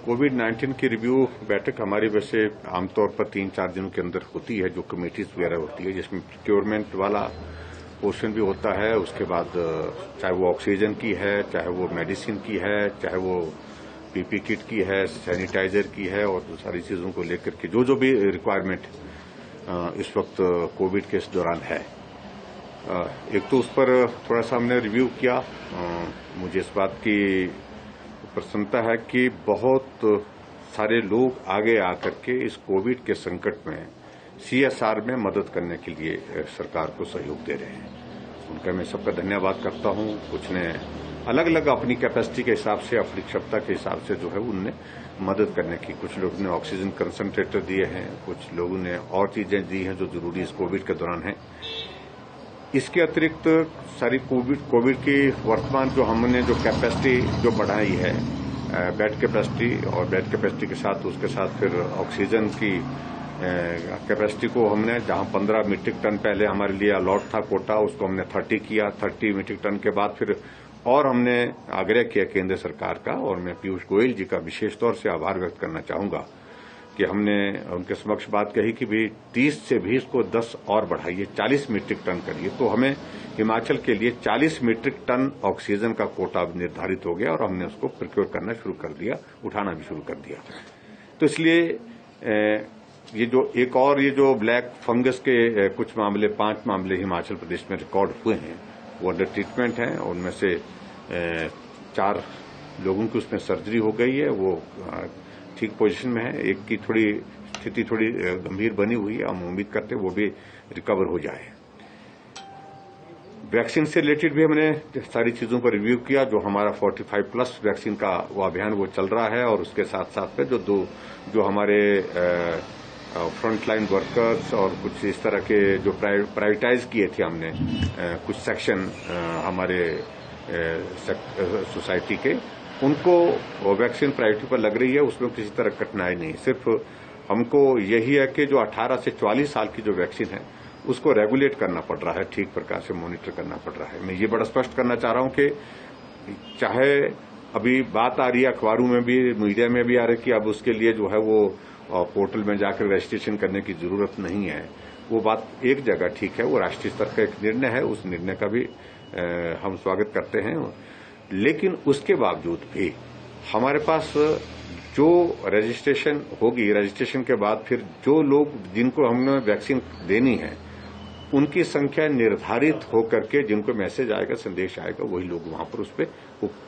कोविड-19 की रिव्यू बैठक हमारी वैसे आमतौर पर 3-4 दिनों के अंदर होती है, जो कमेटीज वगैरह होती है, जिसमें प्रोक्योरमेंट वाला पोर्शन भी होता है। उसके बाद चाहे वो ऑक्सीजन की है, चाहे वो मेडिसिन की है, चाहे वो पीपी किट की है, सैनिटाइजर की है, और सारी चीजों को लेकर के जो भी रिक्वायरमेंट इस वक्त कोविड के इस दौरान है, एक तो उस पर थोड़ा सा हमने रिव्यू किया। मुझे इस बात की प्रसन्नता है कि बहुत सारे लोग आगे आकर के इस कोविड के संकट में सीएसआर में मदद करने के लिए सरकार को सहयोग दे रहे हैं। उनका मैं सबका धन्यवाद करता हूं। कुछ ने अलग अलग अपनी कैपेसिटी के हिसाब से, अपनी क्षमता के हिसाब से जो है उनने मदद करने की, कुछ लोगों ने ऑक्सीजन कंसंट्रेटर दिए हैं, कुछ लोगों ने और चीजें दी हैं जो जरूरी इस कोविड के दौरान है। इसके अतिरिक्त सारी कोविड की वर्तमान जो हमने जो कैपेसिटी जो बढ़ाई है, बेड कैपेसिटी, और बेड कैपेसिटी के साथ उसके साथ फिर ऑक्सीजन की कैपेसिटी को हमने, जहां 15 मीट्रिक टन पहले हमारे लिए अलॉट था कोटा, उसको हमने 30 किया। 30 मीट्रिक टन के बाद फिर और हमने आग्रह किया केंद्र सरकार का, और मैं पीयूष गोयल जी का विशेष तौर से आभार व्यक्त करना चाहूंगा कि हमने उनके समक्ष बात कही कि भी 30 से भी इसको 10 और बढ़ाइए, 40 मीट्रिक टन करिए। तो हमें हिमाचल के लिए 40 मीट्रिक टन ऑक्सीजन का कोटा निर्धारित हो गया, और हमने उसको प्रोक्योर करना शुरू कर दिया, उठाना भी शुरू कर दिया। तो इसलिए ये जो एक और ये जो ब्लैक फंगस के कुछ मामले, 5 मामले हिमाचल प्रदेश में रिकॉर्ड हुए हैं, वो अंडर ट्रीटमेंट हैं। उनमें से 4 लोगों की उसमें सर्जरी हो गई है, वो ठीक पोजीशन में है। एक की थोड़ी स्थिति थोड़ी गंभीर बनी हुई है, हम उम्मीद करते हैं वो भी रिकवर हो जाए। वैक्सीन से रिलेटेड भी हमने सारी चीजों पर रिव्यू किया। जो हमारा 45+ वैक्सीन का वो अभियान वो चल रहा है, और उसके साथ साथ में जो हमारे फ्रंटलाइन वर्कर्स और कुछ इस तरह के जो प्राइवेटाइज किए थे हमने कुछ सेक्शन हमारे सोसाइटी के, उनको वैक्सीन प्रायोरिटी पर लग रही है। उसमें किसी तरह कठिनाई नहीं। सिर्फ हमको यही है कि जो 18 से 44 साल की जो वैक्सीन है उसको रेगुलेट करना पड़ रहा है, ठीक प्रकार से मॉनिटर करना पड़ रहा है। मैं ये बड़ा स्पष्ट करना चाह रहा हूं कि चाहे अभी बात आ रही है, अखबारों में भी, मीडिया में भी आ रही है कि अब उसके लिए जो है वो पोर्टल में जाकर रजिस्ट्रेशन करने की जरूरत नहीं है। वो बात एक जगह ठीक है, वो राष्ट्रीय स्तर का एक निर्णय है, उस निर्णय का भी हम स्वागत करते हैं। लेकिन उसके बावजूद भी हमारे पास जो रजिस्ट्रेशन होगी, रजिस्ट्रेशन के बाद फिर जो लोग जिनको हमने वैक्सीन देनी है उनकी संख्या निर्धारित होकर के, जिनको मैसेज आएगा, संदेश आएगा, वही लोग वहां पर उस पर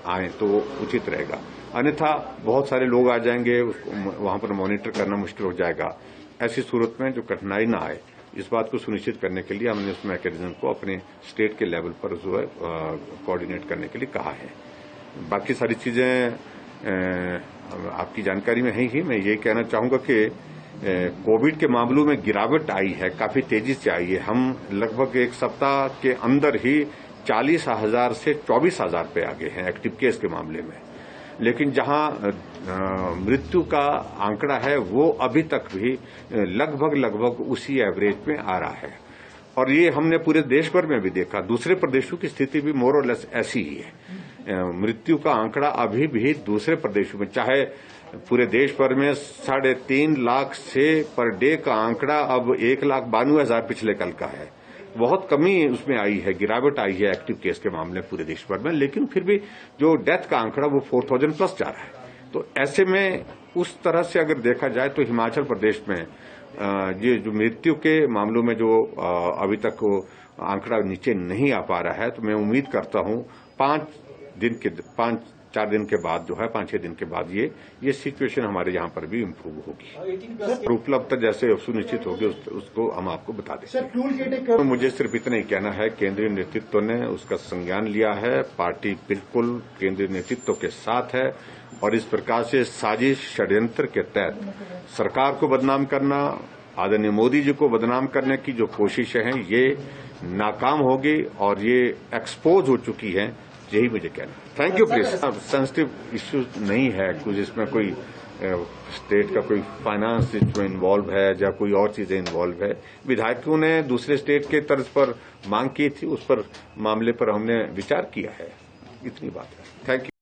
आए तो उचित रहेगा। अन्यथा बहुत सारे लोग आ जाएंगे, उसको वहां पर मॉनिटर करना मुश्किल हो जाएगा। ऐसी सूरत में जो कठिनाई ना आए, इस बात को सुनिश्चित करने के लिए हमने उस मैकेनिज्म को अपने स्टेट के लेवल पर जो है कोऑर्डिनेट करने के लिए कहा है। बाकी सारी चीजें आपकी जानकारी में है ही। मैं ये कहना चाहूंगा कि कोविड के मामलों में गिरावट आई है, काफी तेजी से आई है। हम लगभग एक सप्ताह के अंदर ही 40,000 से 24,000 पे आ गए हैं एक्टिव केस के मामले में। लेकिन जहां मृत्यु का आंकड़ा है वो अभी तक भी लगभग उसी एवरेज में आ रहा है, और ये हमने पूरे देश भर में भी देखा। दूसरे प्रदेशों की स्थिति भी मोर और लेस ऐसी ही है। मृत्यु का आंकड़ा अभी भी दूसरे प्रदेशों में, चाहे पूरे देश भर में 3.5 लाख से पर डे का आंकड़ा अब 1,92,000 पिछले कल का है। बहुत कमी उसमें आई है, गिरावट आई है एक्टिव केस के मामले पूरे देश भर में। लेकिन फिर भी जो डेथ का आंकड़ा वो 4,000 प्लस जा रहा है। तो ऐसे में उस तरह से अगर देखा जाए तो हिमाचल प्रदेश में ये जो मृत्यु के मामलों में जो अभी तक आंकड़ा नीचे नहीं आ पा रहा है, तो मैं उम्मीद करता हूं 5-4 दिन के बाद जो है, 5-6 दिन के बाद ये सिचुएशन हमारे यहाँ पर भी इम्प्रूव होगी। उपलब्धता जैसे सुनिश्चित होगी उसको हम आपको बता देंगे। तो मुझे सिर्फ इतना ही कहना है, केंद्रीय नेतृत्व ने उसका संज्ञान लिया है। पार्टी बिल्कुल केंद्रीय नेतृत्व के साथ है, और इस प्रकार से साजिश षड्यंत्र के तहत सरकार को बदनाम करना, आदरणीय मोदी जी को बदनाम करने की जो कोशिशें हैं ये नाकाम होगी, और ये एक्सपोज हो चुकी हैं। यही मुझे कहना है। Thank you. Please, sensitive issues नहीं है कुछ, इसमें कोई स्टेट का कोई फाइनेंस इसमें इन्वॉल्व है या कोई और चीजें इन्वॉल्व है। विधायकों ने दूसरे स्टेट के तर्ज पर मांग की थी, उस पर मामले पर हमने विचार किया है। इतनी बात है। Thank you.